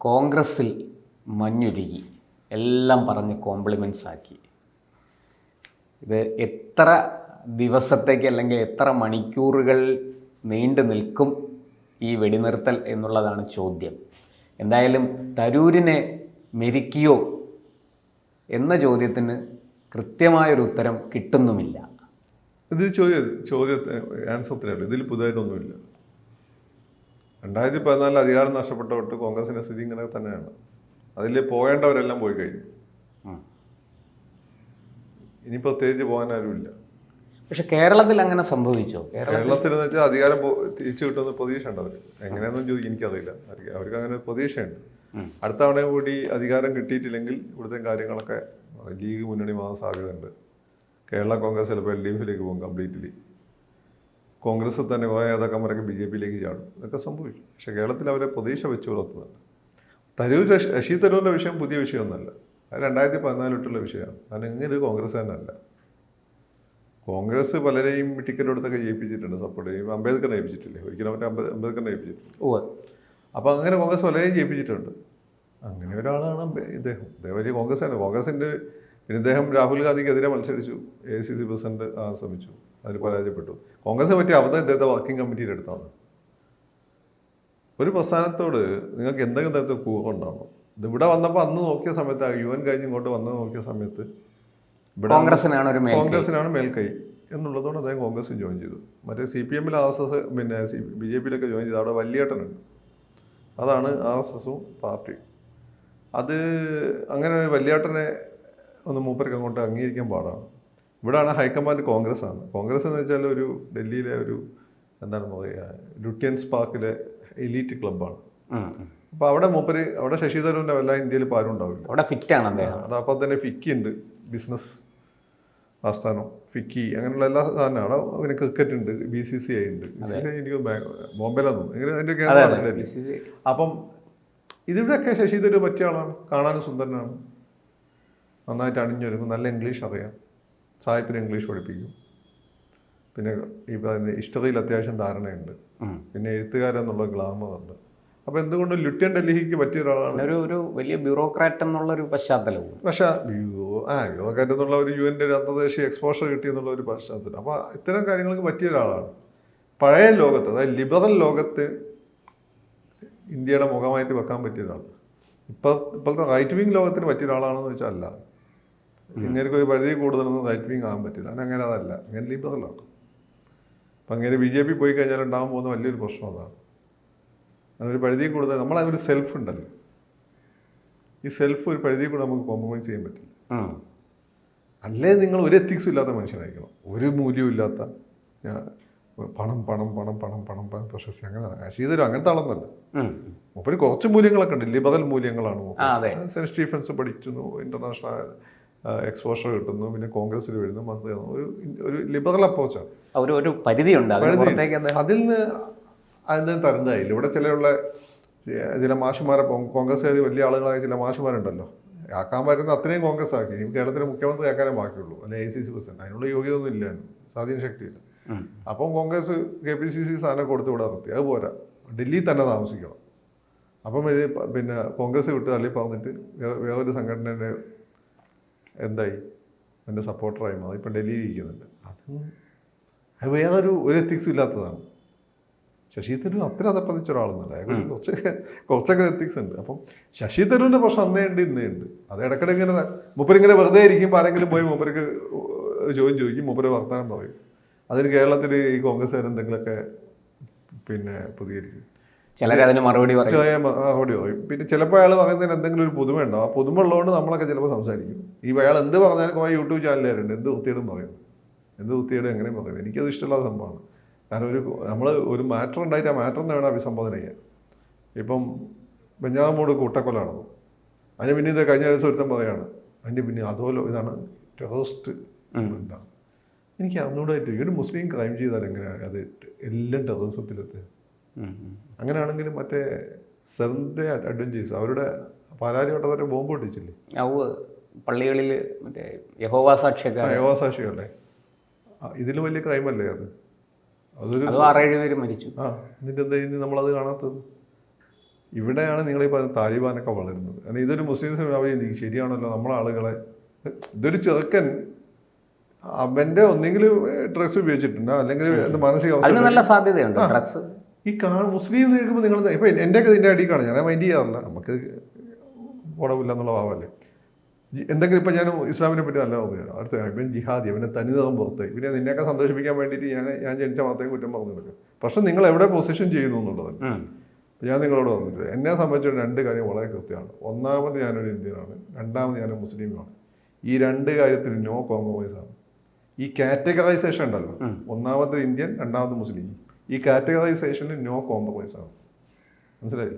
കോൺഗ്രസ്സിൽ മഞ്ഞുരുകി, എല്ലാം പറഞ്ഞ് കോംപ്ലിമെൻറ്റ്സ് ആക്കി. ഇത് എത്ര ദിവസത്തേക്ക് അല്ലെങ്കിൽ എത്ര മണിക്കൂറുകൾ നീണ്ടു നിൽക്കും ഈ വെടിനിർത്തൽ എന്നുള്ളതാണ് ചോദ്യം. എന്തായാലും തരൂരിനെ മെരുക്കിയോ എന്ന ചോദ്യത്തിന് കൃത്യമായൊരു ഉത്തരം കിട്ടുന്നുമില്ല. ഇത് ചോദ്യത്തിന് ആൻസർ തന്നെയല്ലോ, ഇതിൽ പുതുതായിട്ടൊന്നുമില്ല. 2014 അധികാരം നഷ്ടപ്പെട്ട കോൺഗ്രസിൻ്റെ സ്ഥിതി ഇങ്ങനെ തന്നെയാണ്. അതിൽ പോകേണ്ടവരെല്ലാം പോയി കഴിഞ്ഞു. ഇനി പ്രത്യേകിച്ച് പോകാൻ ആരുമില്ല. പക്ഷെ കേരളത്തിൽ അങ്ങനെ സംഭവിച്ചോ? കേരളത്തിൽ എന്ന് വെച്ചാൽ അധികാരം തിരിച്ചു കിട്ടുന്ന പ്രതീക്ഷ ഉണ്ട് അവർ. എങ്ങനെയാണെന്നും ചോദിക്കും, എനിക്കറിയില്ല. അവർക്ക് അങ്ങനെ പ്രതീക്ഷയുണ്ട്. അടുത്ത തവണ കൂടി അധികാരം കിട്ടിയിട്ടില്ലെങ്കിൽ ഇവിടുത്തെ കാര്യങ്ങളൊക്കെ ലീഗ് മുന്നണി മാറാൻ സാധ്യതയുണ്ട്. കേരള കോൺഗ്രസ് ചിലപ്പോൾ LDFിലേക്ക് പോകും കംപ്ലീറ്റ്ലി. കോൺഗ്രസ് തന്നെ കുറേ നേതാക്കന്മാരൊക്കെ BJPയിലേക്ക് ചാടും. ഇതൊക്കെ സംഭവിക്കും. പക്ഷേ കേരളത്തിൽ അവരെ പ്രതീക്ഷ വെച്ച് പുലർത്തുന്നുണ്ട്. ശശി തരൂരിൻ്റെ വിഷയം പുതിയ വിഷയമൊന്നുമല്ല. അത് 2014 വിഷയമാണ്. കാരണം ഇങ്ങനെ കോൺഗ്രസ് തന്നെ അല്ല. കോൺഗ്രസ് പലരെയും ടിക്കറ്റ് കൊടുത്തൊക്കെ ജയിപ്പിച്ചിട്ടുണ്ട്, സപ്പോർട്ട് ചെയ്യും. അംബേദ്കറിനെ ജയിപ്പിച്ചിട്ടില്ലേ? ഒരിക്കലും മറ്റേ അംബേദ്കറിനെ ജയിപ്പിച്ചിട്ടുണ്ട്. അപ്പോൾ അങ്ങനെ കോൺഗ്രസ് പലരെയും ജയിപ്പിച്ചിട്ടുണ്ട്. അങ്ങനെ ഒരാളാണ് ഇദ്ദേഹം വലിയ കോൺഗ്രസ് ആണ്. കോൺഗ്രസിൻ്റെ പിന്നെ ഇദ്ദേഹം രാഹുൽ ഗാന്ധിക്കെതിരെ മത്സരിച്ചു, AICC പ്രസിഡന്റ് ആകാൻ ശ്രമിച്ചു, അതിൽ പരാജയപ്പെട്ടു. കോൺഗ്രസിനെ പറ്റി അബദ്ധം ഇദ്ദേഹത്തെ വർക്കിംഗ് കമ്മിറ്റിയിൽ എടുത്താണ്. ഒരു പ്രസ്ഥാനത്തോട് നിങ്ങൾക്ക് എന്തെങ്കിലും തരത്തിൽ കൂറുണ്ടാവണം. ഇവിടെ വന്നപ്പോൾ അന്ന് നോക്കിയ സമയത്ത് UN കഴിഞ്ഞ് ഇങ്ങോട്ട് വന്ന് നോക്കിയ സമയത്ത് കോൺഗ്രസിനാണ് മേൽക്കൈ എന്നുള്ളതുകൊണ്ട് അദ്ദേഹം കോൺഗ്രസ് ജോയിൻ ചെയ്തു. മറ്റേ CPMൽ RSS പിന്നെ BJPയിലൊക്കെ ജോയിൻ ചെയ്തു. അവിടെ വലിയേട്ടനുണ്ട്, അതാണ് RSSും പാർട്ടിയും. അത് അങ്ങനെ ഒരു വലിയേട്ടനെ ഒന്ന് മൂപ്പർക്ക് അങ്ങോട്ട് അംഗീകരിക്കാൻ പാടാണ്. ഇവിടെയാണ് ഹൈക്കമാൻഡ് കോൺഗ്രസ് ആണ്. കോൺഗ്രസ് എന്ന് വെച്ചാൽ ഒരു ഡൽഹിയിലെ ഒരു എന്താണ് പറയുക, ലുട്യൻസ് പാർക്കിലെ എലീറ്റ് ക്ലബ്ബാണ്. അപ്പോൾ അവിടെ ശശി തരൂരിൻ്റെ വല്ല ഇന്ത്യയിൽ ഇപ്പോൾ ആരും ഉണ്ടാവില്ല. അവിടെ ഫിറ്റാണ് അദ്ദേഹം. അപ്പോൾ തന്നെ ഫിക്കി ഉണ്ട്, ബിസിനസ് ആസ്ഥാനം ഫിക്കി, അങ്ങനെയുള്ള എല്ലാ സാധനമാണ്. പിന്നെ ക്രിക്കറ്റ് ഉണ്ട്, BCCI ഉണ്ട്. എനിക്ക് ബോംബെയിലാണ് ഇങ്ങനെ അതിൻ്റെ കേന്ദ്രമാണ്. അപ്പം ഇതിവിടെയൊക്കെ ശശി തരൂർ പറ്റിയ ആളാണ്. കാണാനും സുന്ദരനാണ്, നന്നായിട്ട് അണിഞ്ഞൊരുക്കും, നല്ല ഇംഗ്ലീഷ് അറിയാം, സാഹിബിന് ഇംഗ്ലീഷ് പഠിപ്പിക്കും. പിന്നെ ഈ പറയുന്ന ഹിസ്റ്ററിയിൽ അത്യാവശ്യം ധാരണയുണ്ട്. പിന്നെ എഴുത്തുകാരെന്നുള്ള ഗ്ലാമറുണ്ട്. അപ്പോൾ എന്തുകൊണ്ട് ലുട്യൻ ഡൽഹിക്ക് പറ്റിയ ഒരാളാണ്. ഒരു വലിയ ബ്യൂറോക്രാറ്റ് എന്നുള്ളൊരു പശ്ചാത്തലവും. പക്ഷേ ബ്യൂറോക്രാറ്റ് എന്നുള്ള ഒരു UN അന്തർദേശീയ എക്സ്പോഷർ കിട്ടിയെന്നുള്ള ഒരു പശ്ചാത്തലം. അപ്പോൾ ഇത്തരം കാര്യങ്ങൾക്ക് പറ്റിയ ഒരാളാണ്. പഴയ ലോകത്ത്, അതായത് ലിബറൽ ലോകത്ത് ഇന്ത്യയുടെ മുഖമായിട്ട് വെക്കാൻ പറ്റിയ ഒരാൾ. ഇപ്പോഴത്തെ റൈറ്റ് വിങ് ലോകത്തിന് പറ്റിയ ഒരാളാണെന്ന് വെച്ചാൽ അല്ല. ഇങ്ങനെ ഒരു പരിധി കൂടുതലൊന്നും റൈറ്റ് വിങ് ആകാൻ പറ്റില്ല. അങ്ങനെ അതല്ല, ഇങ്ങനെ ലിബറലാണ്. അപ്പം അങ്ങനെ BJP പോയി കഴിഞ്ഞാൽ ഉണ്ടാകാൻ പോകുന്ന വലിയൊരു പ്രശ്നം അതാണ്. അങ്ങനെ ഒരു പരിധി കൂടുതൽ നമ്മളൊരു സെൽഫ് ഉണ്ടല്ലോ, ഈ സെൽഫ് ഒരു പരിധി കൂടെ നമുക്ക് കോംപ്രമൈസ് ചെയ്യാൻ പറ്റില്ല. അല്ലേ നിങ്ങൾ ഒരു എത്തിക്സും ഇല്ലാത്ത മനുഷ്യനായിരിക്കണം, ഒരു മൂല്യവും ഇല്ലാത്ത പണം പണം പണം പണം പണം പണം പ്രശസ്തി, അങ്ങനെ ശീതരും അങ്ങനത്തെ ആളൊന്നല്ല. മൂപ്പര് കുറച്ച് മൂല്യങ്ങളൊക്കെ ഉണ്ട്, ലിബറൽ മൂല്യങ്ങളാണ്. സെന്റ് സ്റ്റീഫൻസ് പഠിക്കുന്നു, ഇന്റർനാഷണൽ എക്സ്പോഷർ കിട്ടുന്നു, പിന്നെ കോൺഗ്രസ്സിൽ വരുന്നു, മന്ത്രിയാണ്. ഒരു ലിബറൽ അപ്രോച്ചാണ്. ഒരു പരിധിയുണ്ട്, അതിൽ നിന്ന് തരുന്നതായില്ല. ഇവിടെ ചില മാഷുമാരെ കോൺഗ്രസ്സുകാർ വലിയ ആളുകളായ ചില മാഷുമാരുണ്ടല്ലോ, ആക്കാൻ പറ്റുന്ന അത്രയും കോൺഗ്രസ് ആക്കി. ഇനി കേരളത്തിലെ മുഖ്യമന്ത്രി ആക്കാനേ ബാക്കിയുള്ളൂ, അല്ലെ AICC പ്രസിഡന്റ്. അതിനുള്ള യോഗ്യത ഒന്നും ഇല്ല, സ്വാധീന ശക്തിയില്ല. അപ്പം കോൺഗ്രസ് KPCC സ്ഥാനം കൊടുത്ത് ഇവിടെ നിർത്തി. അത് പോരാ, ഡൽഹിയിൽ തന്നെ താമസിക്കണം. അപ്പം ഇത് പിന്നെ കോൺഗ്രസ് വിട്ട് തള്ളി പറഞ്ഞിട്ട് വേറൊരു സംഘടനയുടെ എന്തായി എൻ്റെ സപ്പോർട്ടറായി മാറി ഇപ്പം ഡൽഹിയിൽ ഇരിക്കുന്നുണ്ട്. അത് വേറൊരു എത്തിക്സും ഇല്ലാത്തതാണ്. ശശി തരൂർ അത്ര അതപ്പതിച്ച ഒരാളൊന്നുമല്ല, അയാൾക്ക് കുറച്ചൊക്കെ എത്തിക്സ് ഉണ്ട്. അപ്പം ശശി തരൂരിൻ്റെ പ്രശ്നം അന്നേ ഉണ്ട്, ഇന്നേ ഉണ്ട്. അത് ഇടയ്ക്കിടെ ഇങ്ങനെ മൂപ്പരിങ്ങനെ വെറുതെ ഇരിക്കുമ്പോൾ ആരെങ്കിലും പോയി മൂപ്പർക്ക് ചോദിക്കും, മൂപ്പര് വർത്തമാനം പറയും. അതിന് കേരളത്തിൽ ഈ കോൺഗ്രസ്സുകാർ എന്തെങ്കിലുമൊക്കെ പിന്നെ പ്രതികരിക്കും, ചിലരതിന് മറുപടി പറയും. പിന്നെ ചിലപ്പോൾ അയാൾ പറയുന്നതിന് എന്തെങ്കിലും ഒരു പുതുമ ഉണ്ടാവും. ആ പുതുമ ഉള്ളതുകൊണ്ട് നമ്മളൊക്കെ ചിലപ്പോൾ സംസാരിക്കും. ഈ അയാൾ എന്ത് പറഞ്ഞാലും കുറേ YouTube ചാനലുകാരുണ്ട് എന്ത് വൃത്തിയേടും പറയുന്നു, എന്ത് വൃത്തിയേടും എങ്ങനെയും പറയുന്നത്. എനിക്കത് ഇഷ്ടമുള്ള സംഭവമാണ്. കാരണം നമ്മൾ ഒരു മാറ്റർ ഉണ്ടായിട്ട് ആ മാറ്ററിനെ വേണം അഭിസംബോധന ചെയ്യാൻ. ഇപ്പം ബെഞ്ചാമൂട് കൂട്ടക്കൊല നടന്നു, അതിന് പിന്നെ ഇത് കഴിഞ്ഞ ദിവസം ഒരുത്തം പറയുകയാണ് അതിൻ്റെ പിന്നെ അതുപോലെ ഇതാണ് ടെററിസ്റ്റ്. എന്താണ് എനിക്ക് അറിഞ്ഞൂടായിട്ട് ഒരു മുസ്ലിം ക്രൈം ചെയ്താൽ എങ്ങനെയാണ് അത് എല്ലാം ടെററിസത്തിലെത്തുക? അങ്ങനെയാണെങ്കിലും മറ്റേ സെവൻത് ഡേ അഡ്വഞ്ചേഴ്സ് അവരുടെ പാലാരിവട്ടവരെ ബോംബ് പൊട്ടിച്ചില്ലേ പള്ളികളിൽ, മറ്റേ യഹോവ സാക്ഷികളല്ലേ? ഇതിൽ വലിയ ക്രൈമല്ലേ അത്? അതൊരു 6-7 പേര് മരിച്ചു. എന്നിട്ട് എന്താ നമ്മളത് കാണാത്തത്? ഇവിടെയാണ് നിങ്ങൾ ഈ പറയുന്ന താലിബാനൊക്കെ വളരുന്നത്. കാരണം ഇതൊരു മുസ്ലിംസിന് അവർ ചിന്തിക്കും ശരിയാണല്ലോ നമ്മളെ ആളുകളെ, ഇതൊരു ചെറുക്കൻ അവൻ്റെ ഒന്നെങ്കിൽ ഡ്രഗ്സ് ഉപയോഗിച്ചിട്ടുണ്ട് അല്ലെങ്കിൽ മാനസിക അതിന് നല്ല സാധ്യതയുണ്ട് ഡ്രഗ്സ്. ഈ മുസ്ലിം നിൽക്കുമ്പോൾ നിങ്ങൾ ഇപ്പം എൻ്റെയൊക്കെ ഇതിൻ്റെ അടിയിൽ കാണാം, ഞാൻ മൈൻഡ് ചെയ്യാറില്ല, നമുക്ക് ഗുണമില്ല എന്നുള്ള ഭാവമല്ലേ. എന്തെങ്കിലും ഇപ്പം ഞാൻ ഇസ്ലാമിനെ പറ്റി നല്ല പറയുക, അടുത്ത ഇവൻ ജിഹാദി, അവനെ തനിതം പുറത്ത്, പിന്നെ നിന്നെയൊക്കെ സന്തോഷിപ്പിക്കാൻ വേണ്ടിയിട്ട് ഞാൻ ജനിച്ച മാത്രമേ കുറ്റം പറഞ്ഞു കൊടുക്കും. പക്ഷെ നിങ്ങൾ എവിടെ പൊസിഷൻ ചെയ്യുന്നു എന്നുള്ളത് ഞാൻ നിങ്ങളോട് വന്നിട്ട് എന്നെ സംബന്ധിച്ച 2 കാര്യം വളരെ കൃത്യമാണ്. ഒന്നാമത് ഞാനൊരു ഇന്ത്യനാണ്, രണ്ടാമത് ഞാനൊരു മുസ്ലിമാണ്. ഈ 2 കാര്യത്തിൽ നോ കോംപ്രമൈസ് ആണ്. ഈ കാറ്റഗറൈസേഷൻ ഉണ്ടല്ലോ, ഒന്നാമത് ഇന്ത്യൻ, രണ്ടാമത് മുസ്ലിം, ഈ കാറ്റഗറൈസേഷനിൽ നോ കോംപ്രമൈസ് ആണ്. മനസ്സിലായി?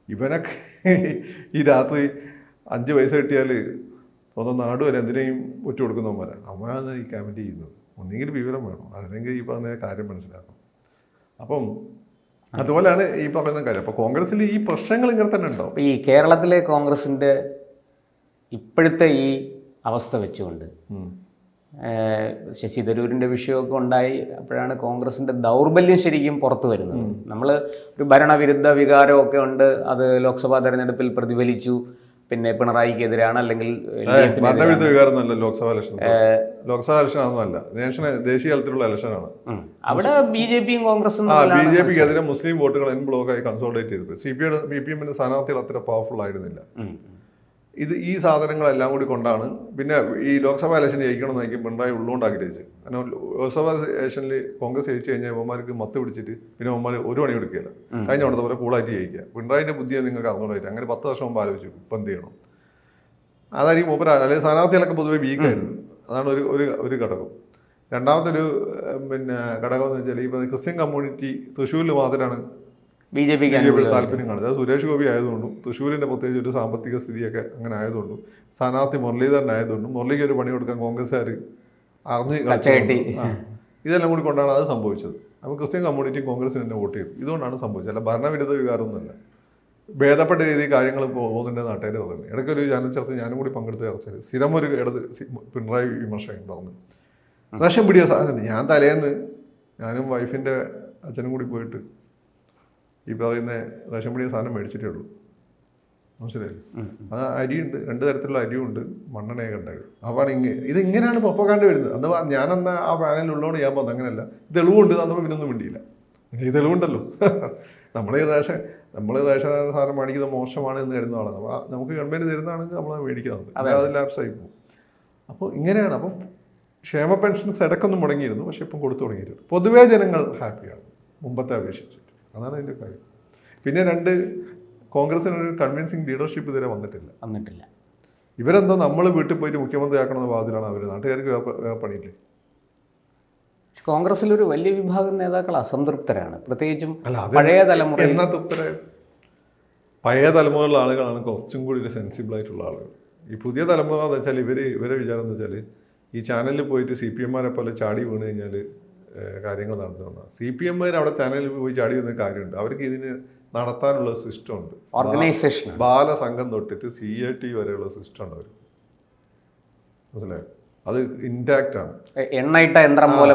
ഇവനൊക്കെ ഈ രാത്രി 5 പൈസ കിട്ടിയാൽ സ്വന്തം നാട് വരെ എന്തിനേയും ഒറ്റ കൊടുക്കുന്നവന്മാരാണ്. അവനാണ് ഈ കമൻറ്റ് ചെയ്യുന്നത്. ഒന്നെങ്കിൽ വിവരം വേണം, അല്ലെങ്കിൽ ഈ പറഞ്ഞ കാര്യം മനസ്സിലാക്കണം. അപ്പം അതുപോലെയാണ് ഈ പറയുന്ന കാര്യം. അപ്പോൾ കോൺഗ്രസ്സിൽ ഈ പ്രശ്നങ്ങൾ ഇങ്ങനെ തന്നെ ഉണ്ടാവും. ഈ കേരളത്തിലെ കോൺഗ്രസിൻ്റെ ഇപ്പോഴത്തെ ഈ അവസ്ഥ വെച്ചുകൊണ്ട് ശശി തരൂരിൻ്റെ വിഷയമൊക്കെ ഉണ്ടായി, അപ്പോഴാണ് കോൺഗ്രസിൻ്റെ ദൗർബല്യം ശരിക്കും പുറത്തു വരുന്നത്. നമ്മൾ ഒരു ഭരണവിരുദ്ധ വികാരമൊക്കെ ഉണ്ട്, അത് ലോക്സഭാ തെരഞ്ഞെടുപ്പിൽ പ്രതിഫലിച്ചു. പിന്നെ പിണറായിക്കെതിരാണ്, അല്ലെങ്കിൽ ഭരണവിരുദ്ധ വികാരമൊന്നുമല്ല ലോക്സഭാ ഇലക്ഷൻ. ലോക്സഭാ ഇലക്ഷൻ അതൊന്നുമല്ല, ദേശീയ തലത്തിലുള്ള ഇലക്ഷനാണ്. അവിടെ ബി.ജെ.പിയും കോൺഗ്രസും ബി.ജെ.പിക്ക് എതിരെ മുസ്ലിം വോട്ടുകൾ ബ്ലോക്കായി കൺസോളിഡേറ്റ് ചെയ്തു. CPM-ന്റെ സ്ഥാനാർത്ഥികൾ അത്ര പവർഫുൾ ആയിരുന്നില്ല. ഈ സാധനങ്ങളെല്ലാം കൂടി കൊണ്ടാണ് പിന്നെ ഈ ലോക്സഭാ ഇലക്ഷൻ ജയിക്കണം എന്ന് പിണറായി ഉള്ളുകൊണ്ട് ആഗ്രഹിച്ചു. കാരണം ലോക്സഭാ ഇലക്ഷനിൽ കോൺഗ്രസ് ജയിച്ചു കഴിഞ്ഞാൽ ഇവന്മാർക്ക് മത്ത് പിടിച്ചിട്ട് പിന്നെ ഇവന്മാർ ഒരു പണി എടുക്കില്ല, കഴിഞ്ഞ തവണത്തെ പോലെ കൂളായിട്ട് ജയിക്കുക. പിണറായിൻ്റെ ബുദ്ധിയെ നിങ്ങൾക്ക് അറിഞ്ഞോളായിട്ട് അങ്ങനെ 10 വർഷം മുമ്പ് ആലോചിച്ചു ഇപ്പം എന്ത് ചെയ്യണം. അതായിരിക്കും മൂപ്പര, അല്ലെങ്കിൽ സ്ഥാനാർത്ഥികളൊക്കെ പൊതുവെ വീക്കായിരുന്നു. അതാണ് ഒരു ഘടകം. രണ്ടാമതൊരു പിന്നെ ഘടകം എന്ന് വെച്ചാൽ ഈ ക്രിസ്ത്യൻ കമ്മ്യൂണിറ്റി തൃശ്ശൂരിൽ മാത്രമാണ് ബി.ജെ.പി താല്പര്യം കാണുന്നത്. അത് സുരേഷ് ഗോപി ആയതുകൊണ്ടും തൃശ്ശൂരിൻ്റെ പ്രത്യേകിച്ച് ഒരു സാമ്പത്തിക സ്ഥിതിയൊക്കെ അങ്ങനെ ആയതുകൊണ്ടും സ്ഥാനാർത്ഥി മുരളീധരനായതുകൊണ്ടും മുരളിക്ക് ഒരു പണി കൊടുക്കാൻ കോൺഗ്രസ്സുകാർ അറിഞ്ഞ് ഇതെല്ലാം കൂടി കൊണ്ടാണ് അത് സംഭവിച്ചത്. അപ്പോൾ ക്രിസ്ത്യൻ കമ്മ്യൂണിറ്റി കോൺഗ്രസിന് തന്നെ വോട്ട് ചെയ്തു. ഇതുകൊണ്ടാണ് സംഭവിച്ചത്, അല്ല ഭരണവിരുദ്ധ വികാരമൊന്നുമല്ല. ഭേദപ്പെട്ട രീതിയിൽ കാര്യങ്ങൾ പോകുന്നതിൻ്റെ നാട്ടുകാർ പറയുന്നത്. ഇടയ്ക്കൊരു ചാനൽ ചർച്ച ഞാനും കൂടി പങ്കെടുത്ത ചർച്ചയിൽ സ്ഥിരം ഒരു പിണറായി വിമർശകൻ പറഞ്ഞു, റേഷൻ പിടിയ സാധനം ഞാൻ തലേന്ന് ഞാനും വൈഫിൻ്റെ അച്ഛനും കൂടി പോയിട്ട് ഈ പറയുന്ന റേഷൻ പിടിയ സാധനം മേടിച്ചിട്ടേ ഉള്ളൂ. മനസ്സിലായി? അത് അരിയുണ്ട്, 2 തരത്തിലുള്ള അരിയുണ്ട്, മണ്ണെണ്ണയൊക്കെ ഉണ്ടായിരുന്നു. അപ്പോൾ ഇതിങ്ങനെയാണ് പൊപ്പക്കാണ്ട് വരുന്നത്. അഥവാ ഞാനെന്നാ ആ പാനലുള്ളതുകൊണ്ട് ഞാൻ പോകുന്നത് അങ്ങനെയല്ല. തെളിവുണ്ട്, അന്നപ്പോൾ പിന്നൊന്നും വേണ്ടിയില്ല. ഈ തെളിവുണ്ടല്ലോ. നമ്മൾ റേഷൻ സാധനം മേടിക്കുന്നത് മോശമാണ് എന്ന് കരുതുന്ന ആളാണ്. അപ്പോൾ നമുക്ക് ഗവൺമെൻറ് തരുന്നതാണെങ്കിൽ നമ്മൾ മേടിക്കുന്നത്, അത് ലാപ്സായി പോകും. അപ്പോൾ ഇങ്ങനെയാണ്. അപ്പം ക്ഷേമ പെൻഷൻസ് ഇടയ്ക്കൊന്നും മുടങ്ങിയിരുന്നു, പക്ഷെ ഇപ്പം കൊടുത്തു തുടങ്ങിയിട്ടുണ്ട്. പൊതുവേ ജനങ്ങൾ ഹാപ്പിയാണ് മുമ്പത്തെ അപേക്ഷിച്ചിട്ട്. അതാണ് അതിൻ്റെ കാര്യം. പിന്നെ 2, കോൺഗ്രസിനൊരു കൺവിൻസിങ് ലീഡർഷിപ്പ് ഇതുവരെ വന്നിട്ടില്ല. ഇവരെന്തോ നമ്മൾ വീട്ടിൽ പോയിട്ട് മുഖ്യമന്ത്രി ആക്കണമെന്ന വാദത്തിലാണ് അവർ. നാട്ടുകാർക്ക് പണിയില്ലേ? കോൺഗ്രസിലൊരു വലിയ വിഭാഗം നേതാക്കൾ അസംതൃപ്തരാണ്, പ്രത്യേകിച്ചും പഴയ തലമുറ. എന്നാ തൃപ്തരായത്? പഴയ തലമുറയിലുള്ള ആളുകളാണ് കുറച്ചും കൂടി ഒരു സെൻസിബിൾ ആയിട്ടുള്ള ആളുകൾ. ഈ പുതിയ തലമുറ എന്ന് വെച്ചാൽ ഇവരെ വിചാരം എന്ന് വെച്ചാൽ ഈ ചാനലിൽ പോയിട്ട് CPM-മാരെ പോലെ ചാടി വീണ് കഴിഞ്ഞാൽ കാര്യങ്ങൾ നടന്നു വന്നാൽ CPM-മാർ അവിടെ ചാനലിൽ പോയി ചാടി വന്ന കാര്യമുണ്ട്. അവർക്ക് ഇതിന് നടത്താനുള്ള സിസ്റ്റം ഉണ്ട്, ഓർഗനൈസേഷൻ. ബാലസംഘം തൊട്ടിട്ട് CAT വരെയുള്ള സിസ്റ്റം ഉണ്ട് അവർ. മനസ്സിലായോ? അത് ഇൻടാക്റ്റ് ആണ്. എണ്ണയിട്ട യന്ത്രം പോലെ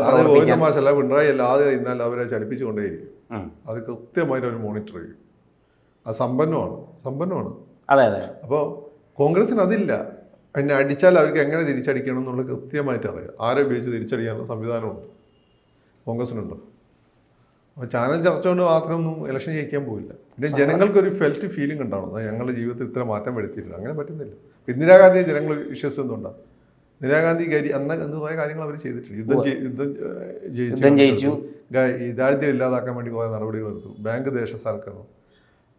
മാഷല്ല പിണറായി അല്ലാതെ ഇന്നാൽ അവരെ ചലിപ്പിച്ചുകൊണ്ടേയിരിക്കും. അത് കൃത്യമായിട്ട് അവർ മോണിറ്റർ ചെയ്യും. അത് സമ്പന്നമാണ്. അതെ. അപ്പോൾ കോൺഗ്രസിന് അതില്ല. പിന്നെ അടിച്ചാൽ അവർക്ക് എങ്ങനെ തിരിച്ചടിക്കണം എന്നുള്ളത് കൃത്യമായിട്ട് അറിയാം. ആരെ ഉപയോഗിച്ച് തിരിച്ചടിക്കാനുള്ള സംവിധാനമുണ്ട്. കോൺഗ്രസിനുണ്ടോ? അപ്പോൾ ചാനൽ ചർച്ച കൊണ്ട് മാത്രമൊന്നും ഇലക്ഷൻ ജയിക്കാൻ പോയില്ല. പിന്നെ ജനങ്ങൾക്കൊരു ഫെൽറ്റ് ഫീലിംഗ് ഉണ്ടാവണം, ഞങ്ങളുടെ ജീവിതത്തിൽ ഇത്ര മാറ്റം വരുത്തിയിട്ടില്ല. അങ്ങനെ പറ്റുന്നില്ല. ഇന്ദിരാഗാന്ധിയെ ജനങ്ങൾ വിശ്വസിക്കുന്നുണ്ടാവും. ഇന്ദിരാഗാന്ധി എന്ന് കുറേ കാര്യങ്ങൾ അവർ ചെയ്തിട്ടുണ്ട്. യുദ്ധം ജയിച്ചു, ഈ ദാരിദ്ര്യം ഇല്ലാതാക്കാൻ വേണ്ടി കുറേ നടപടികൾ എടുത്തു, ബാങ്ക് ദേശസാൽക്കരണം,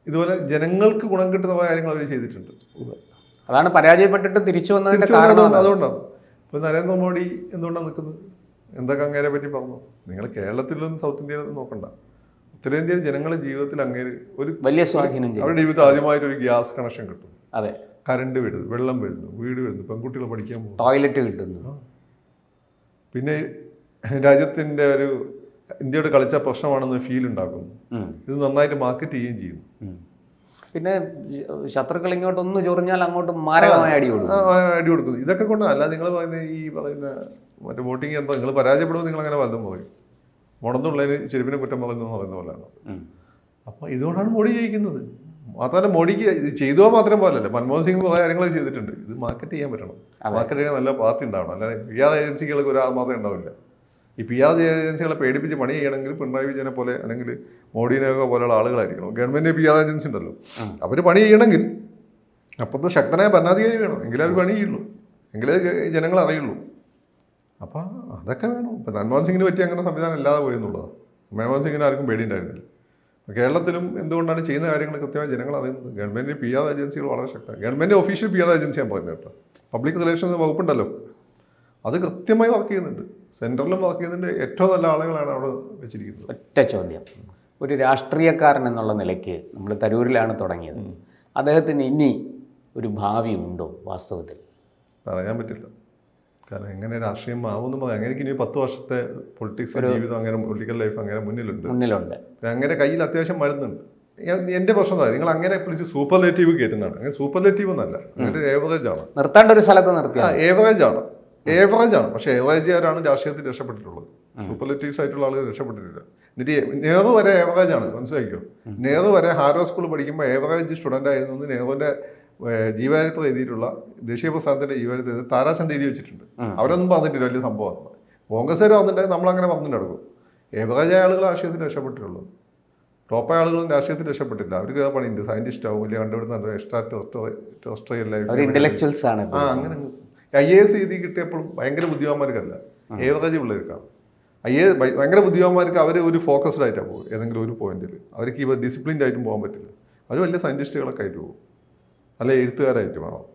ഇതുപോലെ ജനങ്ങൾക്ക് ഗുണം കിട്ടുന്ന കുറേ കാര്യങ്ങൾ അവർ ചെയ്തിട്ടുണ്ട്. അതാണ് പരാജയപ്പെട്ടിട്ട് തിരിച്ചു വന്നതിന്റെ കാരണം. അതുകൊണ്ടാണ് ഇപ്പോൾ നരേന്ദ്രമോദി എന്തുകൊണ്ടാണ് നിൽക്കുന്നത്? എന്തൊക്കെ അങ്ങേരെ പറ്റി പറഞ്ഞു? നിങ്ങൾ കേരളത്തിലും സൗത്ത് ഇന്ത്യയിലൊന്നും നോക്കണ്ട, ഉത്തരേന്ത്യയിൽ ജനങ്ങളുടെ ജീവിതത്തിൽ അങ്ങേര് ഒരു വലിയ സ്വാധീനം. അവരുടെ ജീവിതത്തിൽ ആദ്യമായിട്ടൊരു ഗ്യാസ് കണക്ഷൻ കിട്ടും, അതെ, കറണ്ട് വരുന്നു, വെള്ളം വരുന്നു, വീട് വരുന്നു, പെൺകുട്ടികൾ പഠിക്കാൻ പോകുന്നു, ടോയ്ലറ്റ് കിട്ടുന്നു. പിന്നെ രാജ്യത്തിൻ്റെ ഇന്ത്യയോട് കളിച്ച പ്രശ്നമാണെന്ന് ഫീൽ ഉണ്ടാക്കുന്നു. ഇത് നന്നായിട്ട് മാർക്കറ്റ് ചെയ്യുകയും ചെയ്യുന്നു. പിന്നെ ശത്രുക്കൾ ഇങ്ങോട്ടൊന്ന് ചൊറിഞ്ഞാൽ അങ്ങോട്ട് മാരകമായ അടി കൊടുക്കുന്നു. ഇതൊക്കെ കൊണ്ടല്ല നിങ്ങൾ പറയുന്ന മറ്റേ വോട്ടിങ് എന്തോ നിങ്ങൾ പരാജയപ്പെടുമ്പോൾ നിങ്ങൾ അങ്ങനെ വല്ലതും പറയും. മുടന്നുള്ളതിന് ചെരുപ്പിനെ കുറ്റം പറയുന്നു എന്ന് പറയുന്ന പോലെയാണ്. അപ്പോൾ ഇതുകൊണ്ടാണ് മോഡി ജയിക്കുന്നത്. മാത്രമല്ല മോഡിക്ക് ഇത് ചെയ്തോ മാത്രം പോലല്ല, മൻമോഹൻ സിംഗ് കുറേ കാര്യങ്ങളൊക്കെ ചെയ്തിട്ടുണ്ട്. ഇത് മാർക്കറ്റ് ചെയ്യാൻ പറ്റണം. മാർക്കറ്റ് ചെയ്യാൻ നല്ല പാർട്ടി ഉണ്ടാവണം. അല്ലാതെ PR ഏജൻസികൾക്ക് ഒരാൾ മാത്രമേ ഉണ്ടാവില്ല. ഈ PR ഏജൻസികളെ പേടിപ്പിച്ച് പണി ചെയ്യണമെങ്കിൽ പിണറായി വിജയനെ പോലെ അല്ലെങ്കിൽ മോഡിനെയൊക്കെ പോലെയുള്ള ആളുകളായിരിക്കണം. ഗവൺമെൻറ് PR ഏജൻസി ഉണ്ടല്ലോ, അവർ പണി ചെയ്യണമെങ്കിൽ അപ്പോഴത്തെ ശക്തനായ ഭരണാധികാരി വേണം, എങ്കിലേ അവർ പണി ചെയ്യുള്ളൂ, എങ്കിലേ ജനങ്ങൾ അറിയുള്ളൂ. അപ്പം അതൊക്കെ വേണം. ഇപ്പം മൻമോഹൻ സിംഗിന് പറ്റി അങ്ങനെ സംവിധാനം ഇല്ലാതെ പോയി എന്നുള്ളതാണ്. മൻമോഹൻ സിംഗിന് ആർക്കും പേടിയുണ്ടായിരുന്നില്ല. കേരളത്തിലും എന്തുകൊണ്ടാണ് ചെയ്യുന്ന കാര്യങ്ങൾ കൃത്യമായി ജനങ്ങൾ അറിയുന്നത്? ഗവൺമെൻറ് PR ഏജൻസികൾ വളരെ ശക്തമാണ്. ഗവൺമെൻറ് ഒഫീഷ്യൽ PR ഏജൻസിയാണ് പറയുന്നത് കേട്ടോ. പബ്ലിക് റിലേഷൻസ് വകുപ്പുണ്ടല്ലോ, അത് കൃത്യമായി വർക്ക് ചെയ്യുന്നുണ്ട്. സെൻട്രലിലും വർക്ക് ചെയ്യുന്നുണ്ട്. ഏറ്റവും നല്ല ആളുകളാണ് അവിടെ വെച്ചിരിക്കുന്നത്. ഒറ്റ ചോദ്യം, ഒരു രാഷ്ട്രീയക്കാരൻ എന്നുള്ള നിലയ്ക്ക് നമ്മൾ തരൂരിലാണ് തുടങ്ങിയത്, അദ്ദേഹത്തിന് ഇനി ഒരു ഭാവി ഉണ്ടോ വാസ്തവത്തിൽ? പറയാൻ പറ്റില്ല. കാരണം എങ്ങനെ രാഷ്ട്രീയം ആവുമെന്ന് പറയാം. അങ്ങനെ ഇനി 10 വർഷത്തെ പൊളിറ്റിക്സ് ജീവിതം, അങ്ങനെ പൊളിറ്റിക്കൽ ലൈഫ് അങ്ങനെ മുന്നിലുണ്ട്. അങ്ങനെ കയ്യിൽ അത്യാവശ്യം മരുന്നുണ്ട്. എൻ്റെ പ്രശ്നം എന്താ, നിങ്ങൾ അങ്ങനെ വിളിച്ച് സൂപ്പർലേറ്റീവ് കയറ്റുന്നതാണ്. അങ്ങനെ സൂപ്പർലേറ്റീവ് ഒന്നല്ല, അങ്ങനെ ഒരു ഏവറേജ് ആണ്. നിർത്തേണ്ട ഒരു സ്ഥലത്ത് നിർത്തി. ഏവറേജ് ആണ്. പക്ഷേ ഏവറേജുകാരാണ് രാഷ്ട്രീയത്തിൽ രക്ഷപ്പെട്ടിട്ടുള്ളത്. സൂപ്പർലേറ്റീവ്സ് ആയിട്ടുള്ള ആളുകൾ രക്ഷപ്പെട്ടിട്ടില്ല. എന്നിട്ട് നെഹ്റു വരെ ഏവറേജ് ആണ്, മനസ്സിലാക്കിയോ? നെഹ്റു വരെ ഹാർവർഡ് സ്കൂൾ പഠിക്കുമ്പോൾ ഏവറേജ് സ്റ്റുഡൻ്റ് ആയിരുന്നു. നെഹ്റുവിൻ്റെ ജീവചരിത്രം എഴുതിയിട്ടുള്ള, ദേശീയ പ്രസ്ഥാനത്തിൻ്റെ ജീവചരിത്രം എഴുതി താരാചന്ദ് എഴുതി വെച്ചിട്ടുണ്ട്. അവരൊന്നും പറഞ്ഞിട്ടില്ല വലിയ സംഭവം. കോൺഗ്രസ്സുകാർ വന്നിട്ടുണ്ടെങ്കിൽ നമ്മളങ്ങനെ പറഞ്ഞിട്ട് നടക്കും. ഏവറേജായ ആളുകൾ രാഷ്ട്രീയത്തിൽ രക്ഷപ്പെട്ടിട്ടുള്ളൂ. ടോപ്പായ ആളുകളും രാഷ്ട്രീയത്തിൽ രക്ഷപ്പെട്ടില്ല. അവർക്ക് പണിയുണ്ട്, സയൻറ്റിസ്റ്റ് ആവും, വലിയ കണ്ടുപിടുത്തം, എക്സ്ട്രാ ടെറസ്ട്രിയൽ ലൈഫ്, ഇന്റലക്ച്വൽസ് ആണ്. അങ്ങനെ IAS എഴുതി കിട്ടിയപ്പോഴും ഭയങ്കര ബുദ്ധിമാന്മാർക്കല്ല, ഏവറേജ് പിള്ളേർക്കാണ്. ഭയങ്കര ബുദ്ധിമാന്മാർക്ക് അവർ ഒരു ഫോക്കസ്ഡ് ആയിട്ടാണ് പോകും. ഏതെങ്കിലും ഒരു പോയിന്റിൽ അവർക്ക് ഈ ഡിസിപ്ലിൻഡ് ആയിട്ടും പോകാൻ പറ്റില്ല. അവർ വലിയ സയൻറ്റിസ്റ്റുകളൊക്കെ ആയിട്ട് പോകും, അല്ലെ എഴുത്തുകാരായിട്ട് ആവാം.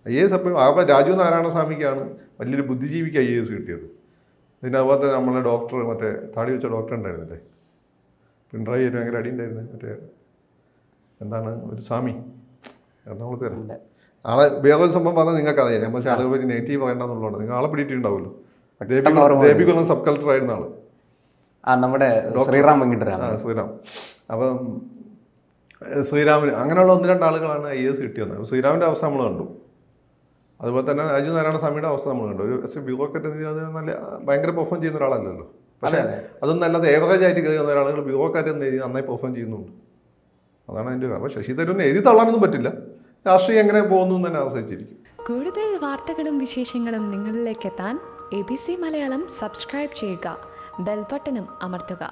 IAS അപ്പം അവിടെ രാജീവ് നാരായണസ്വാമിക്കാണ് വലിയൊരു ബുദ്ധിജീവിക്ക് IAS കിട്ടിയത്. പിന്നെ അതുപോലെ തന്നെ നമ്മളെ ഡോക്ടർ, മറ്റേ താടി വെച്ച ഡോക്ടർ ഉണ്ടായിരുന്നില്ലേ, പിണറായി ഭയങ്കര അടി ഉണ്ടായിരുന്നത്, മറ്റേ എന്താണ് ഒരു സ്വാമി എറണാകുളത്ത് തരാം. ആളെ വേറൊരു സംഭവം പറഞ്ഞാൽ നിങ്ങൾക്ക് അറിയാം. ഞാൻ പക്ഷേ ആളുകൾ പറ്റി നെഗറ്റീവ് പറയണ്ടെന്നുള്ളതാണ്. നിങ്ങൾ ആളെ പിടിയിട്ടുണ്ടാവുമല്ലോ. ദേബികുളം സബ് കളക്ടർ ആയിരുന്ന ആള്, നമ്മുടെ ശ്രീറാം വെങ്കിട്ടരാം. ശ്രീറാം. അപ്പം ശ്രീരാമിന് അങ്ങനെയുള്ള 1-2 ആളുകളാണ് IAS കിട്ടിയത്. ശ്രീരാമിൻ്റെ അവസ്ഥ നമ്മൾ കണ്ടു. അതുപോലെ തന്നെ രാജീവ് നാരായണസ്വാമിയുടെ അവസ്ഥ നമ്മൾ കണ്ടു. ഒരു ബ്യൂറോക്രാറ്റ് അത് നല്ല ഭയങ്കര പെർഫോം ചെയ്യുന്ന ഒരാളല്ലല്ലോ. പക്ഷേ അതൊന്നും അല്ലാതെ ഏവറേജ് ആയിട്ട് കയറുന്ന ആളുകൾ ബ്യൂറോക്രാറ്റ് എന്ന് എഴുതി നന്നായി പെർഫോം ചെയ്യുന്നുണ്ട്. അതാണ് അതിൻ്റെ കാരണം. ശശി തരൂരിനെ എഴുതി തള്ളാനൊന്നും പറ്റില്ല. രാഷ്ട്രീയം എങ്ങനെ പോകുന്നു എന്ന് തന്നെ ആശ്രയിച്ചിരിക്കും. കൂടുതൽ വാർത്തകളും വിശേഷങ്ങളും നിങ്ങളിലേക്ക് എത്താൻ ABC മലയാളം സബ്സ്ക്രൈബ് ചെയ്യുക, ബെൽ ബട്ടണും അമർത്തുക.